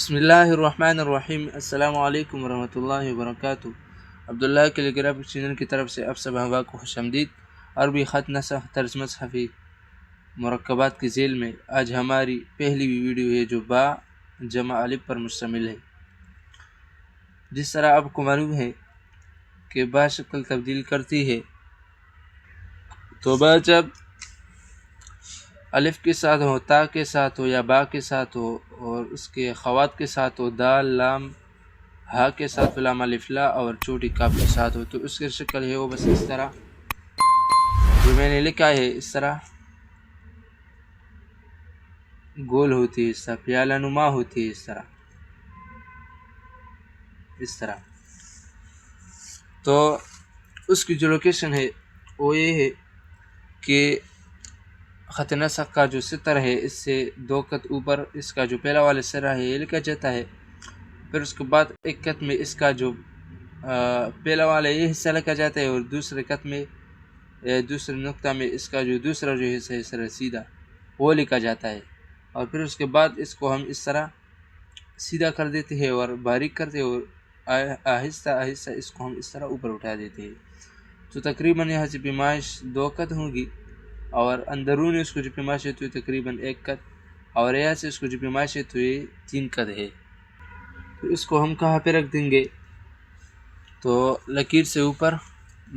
بسم اللہ الرحمن الرحیم۔ السلام علیکم ورحمۃ اللہ وبرکاتہ۔ عبداللہ کیلیگرافی چینل کی طرف سے آپ سب احباب کو خوش آمدید۔ عربی خط نسخ ترجمہ صحفی مرکبات کی ذیل میں آج ہماری پہلی ویڈیو ہے جو با جمع الف پر مشتمل ہے۔ جس طرح آپ کو معلوم ہے کہ با شکل تبدیل کرتی ہے، تو با جب الف کے ساتھ ہو، تا کے ساتھ ہو یا با کے ساتھ ہو اور اس کے خوات کے ساتھ ہو، دال، لام، ہا کے ساتھ ہو، لام الف لا اور چھوٹی کاف کے ساتھ ہو، تو اس کی شکل ہے وہ بس اس طرح جو میں نے لکھا ہے، اس طرح گول ہوتی ہے، اس طرح پیالہ نما ہوتی ہے، اس طرح تو اس کی جو لوکیشن ہے وہ یہ ہے کہ خط نسخ کا جو ستر ہے اس سے دو خط اوپر اس کا جو پہلا والا سرا ہے یہ لکھا جاتا ہے، پھر اس کے بعد ایک خط میں اس کا جو پہلا والا یہ حصہ لکھا جاتا ہے اور دوسرے خط میں دوسرے نقطہ میں اس کا جو دوسرا جو حصہ ہے سرا سیدھا وہ لکھا جاتا ہے، اور پھر اس کے بعد اس کو ہم اس طرح سیدھا کر دیتے ہیں اور باریک کرتے ہیں اور آہستہ آہستہ اس کو ہم اس طرح اوپر اٹھا دیتے ہیں، تو تقریباً یہاں سے پیمائش دو خط ہوگی اور اندرون اس کو جو پیمائش ہے تو یہ تقریباً ایک خط، اور یہاں سے اس کو جو پیمائش ہے تو یہ 3 خط ہے۔ تو اس کو ہم کہاں پہ رکھ دیں گے؟ تو لکیر سے اوپر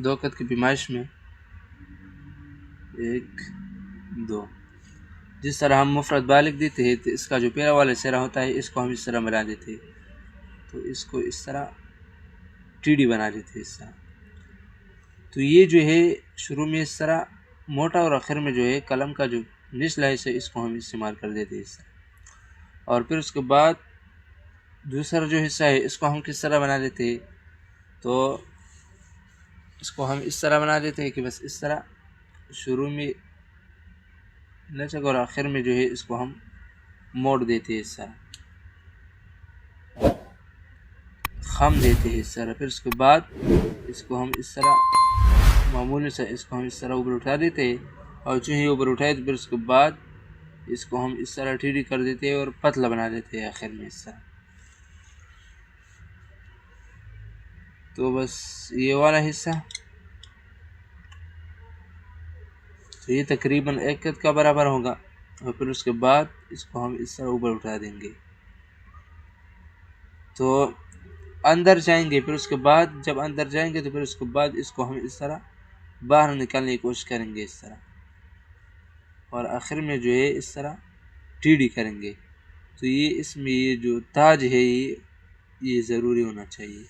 دو خط کی پیمائش میں 1 2، جس طرح ہم مفرد با لکھ دیتے ہیں تو اس کا جو پہلا والا سرا ہوتا ہے اس کو ہم اس طرح بنا دیتے ہیں، تو اس کو اس طرح ٹی ڈی بنا دیتے ہیں اس طرح، تو یہ جو ہے شروع میں اس طرح موٹا اور آخر میں جو ہے قلم کا جو نچلا حصہ اس کو ہم استعمال کر دیتے ہیں اس طرح، اور پھر اس کے بعد دوسرا جو حصہ ہے اس کو ہم کس طرح بنا دیتے ہیں؟ تو اس کو ہم اس طرح بنا دیتے ہیں کہ بس اس طرح شروع میں لچک اور آخر میں جو ہے اس کو ہم موڑ دیتے ہیں اس طرح، خم دیتے ہیں اس طرح، پھر اس کے بعد اس کو ہم اس طرح معمولی سے اس کو ہم اس طرح اوپر اٹھا دیتے ہیں، اور جو ہی اوپر اٹھائے تو پھر اس کے بعد اس کو ہم اس طرح ٹیڑھی کر دیتے ہیں اور پتلا بنا دیتے ہیں آخر میں اس طرح، تو بس یہ والا حصہ تو یہ تقریباً ایک خط کا برابر ہوگا، اور پھر اس کے بعد اس کو ہم اس طرح اوپر اٹھا دیں گے، تو اندر جائیں گے، پھر اس کے بعد جب اندر جائیں گے تو پھر اس کے بعد اس کو ہم اس طرح باہر نکالنے کی کوشش کریں گے اس طرح، اور آخر میں جو ہے اس طرح ٹیڑھی کریں گے، تو یہ اس میں یہ جو تاج ہے یہ ضروری ہونا چاہیے،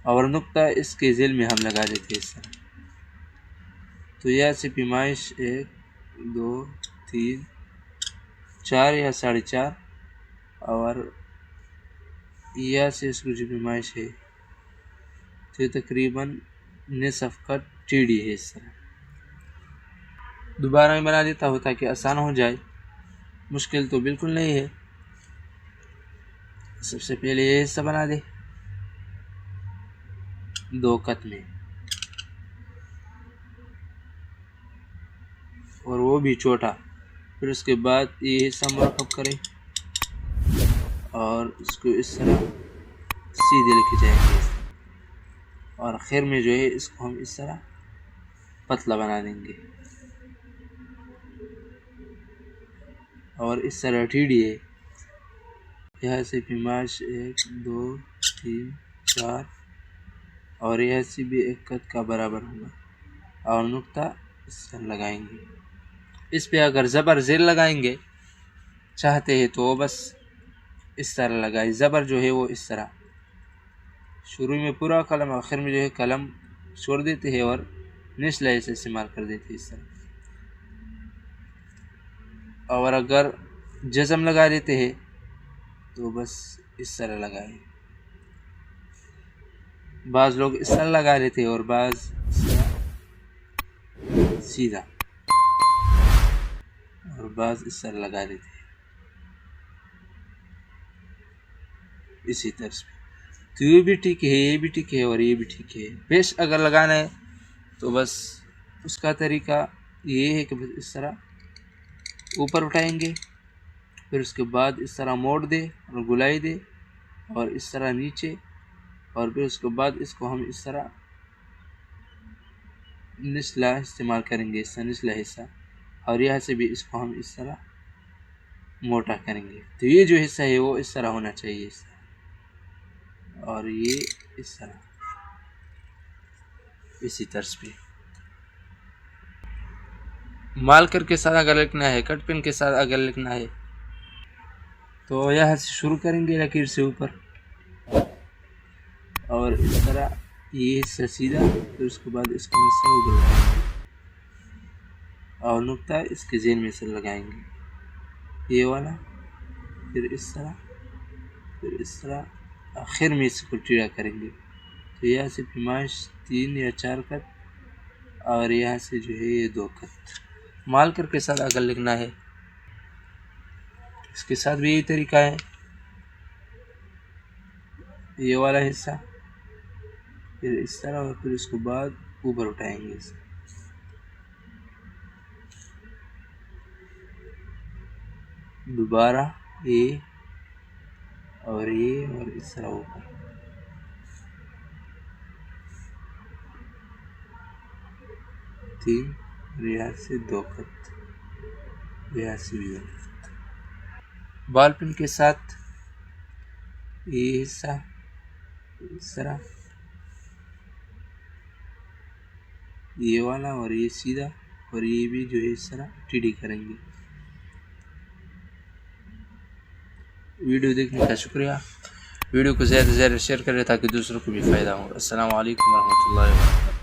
اور نقطہ اس کے ذیل میں ہم لگا دیتے ہیں اس طرح، تو یہ سے پیمائش 1 2 3 4 یا 4.5، اور یہ سے اس کو جو پیمائش ہے تو یہ تقریباً نصف خط ٹیڑھی ہے اس طرح، دوبارہ میں بنا دیتا ہوں تاکہ آسان ہو جائے، مشکل تو بالکل نہیں ہے۔ سب سے پہلے یہ حصہ بنا دے 2 خط میں، اور وہ بھی چھوٹا، پھر اس کے بعد یہ حصہ مرکب کرے اور اس کو اس طرح سیدھے لکھے جائیں گے، اور آخر میں جو ہے اس کو ہم اس طرح پتلا بنا دیں گے، اور اس طرح ٹیڑھی ہے، یہاں سے پیمائش 1 2 3 4، اور یہاں سے بھی ایک خط کا برابر ہوگا، اور نقطہ اس طرح لگائیں گے، اس پہ اگر زبر زیر لگائیں گے چاہتے ہیں تو وہ بس اس طرح لگائے، زبر جو ہے وہ اس طرح شروع میں پورا قلم، آخر میں جو ہے قلم چھوڑ دیتے ہیں اور نچلا اسے استعمال کر دیتے ہیں اس طرح، اور اگر جزم لگا دیتے ہیں تو بس اس طرح لگائے، بعض لوگ اس طرح لگا دیتے ہیں اور بعض اس طرح سیدھا، اور بعض اس طرح لگا دیتے ہیں اسی طرح پہ، تو یہ بھی ٹھیک ہے، یہ بھی ٹھیک ہے اور یہ بھی ٹھیک ہے، بیش اگر لگانا ہے تو بس اس کا طریقہ یہ ہے کہ بس اس طرح اوپر اٹھائیں گے، پھر اس کے بعد اس طرح موڑ دے اور گلائی دے، اور اس طرح نیچے، اور پھر اس کے بعد اس کو ہم اس طرح نچلا استعمال کریں گے، اس طرح نچلا حصہ، اور یہاں سے بھی اس کو ہم اس طرح موٹا کریں گے۔ تو یہ جو حصہ ہے وہ اس طرح ہونا چاہیے، اس طرح، اور یہ اس طرح، اسی طرز پہ مارکر کے ساتھ اگر لکھنا ہے، کٹ پین کے ساتھ اگر لکھنا ہے تو یہاں سے شروع کریں گے لکیر سے اوپر، اور اس طرح یہ حصہ سیدھا، پھر اس کے بعد اس کا حصہ اوپر اٹھائیں گے اور نقطہ اس کے ذہن میں سے لگائیں گے، یہ والا، پھر اس طرح، پھر اس طرح، آخر میں اس کو ٹیڑھا کریں گے۔ تو یہاں سے پیمائش 3 یا 4 کٹ، اور یہاں سے جو ہے یہ 2 کٹ۔ مارکر کے ساتھ اگر لکھنا ہے اس کے ساتھ بھی یہی طریقہ ہے، یہ والا حصہ، پھر اس طرح، اور پھر اس کے بعد اوپر اٹھائیں گے اسے، دوبارہ یہ اور یہ، اور اس طرح اوپر، 3، اور یہاں سے 2 کٹ، یہاں سے بھی 2 کٹ۔ بال پن کے ساتھ یہ حصہ اس طرح، یہ والا، اور یہ سیدھا، اور یہ بھی جو ہے اس طرح ٹیڑھی کریں گے۔ ویڈیو دیکھنے کا شکریہ، ویڈیو کو زیادہ سے زیادہ شیئر کریں تاکہ دوسروں کو بھی فائدہ ہو۔ السلام علیکم ورحمۃ اللہ وبرکاتہ۔